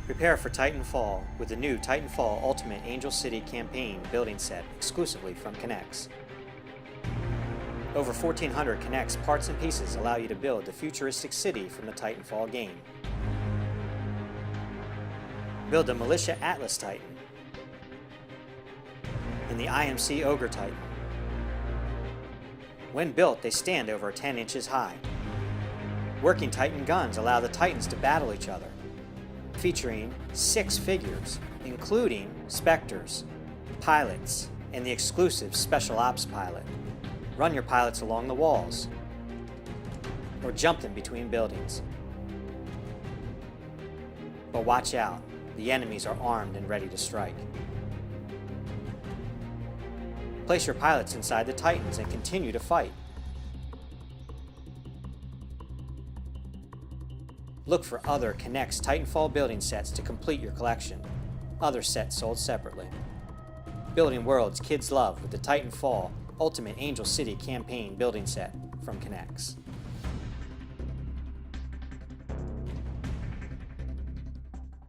Prepare for Titanfall with the new Titanfall Ultimate Angel City Campaign building set exclusively from NEX. Over 1,400 NEX parts and pieces allow you to build the futuristic city from the Titanfall game. Build the Militia Atlas Titan and the IMC Ogre Titan. When built, they stand over 10 inches high. Working Titan guns allow the Titans to battle each other, featuring 6 figures, including Spectres, pilots, and the exclusive Special Ops pilot. Run your pilots along the walls, or jump them between buildings. But watch out, the enemies are armed and ready to strike. Place your pilots inside the Titans and continue to fight. Look for other NEX Titanfall building sets to complete your collection. Other sets sold separately. Building worlds kids love with the Titanfall Ultimate Angel City Campaign building set from NEX.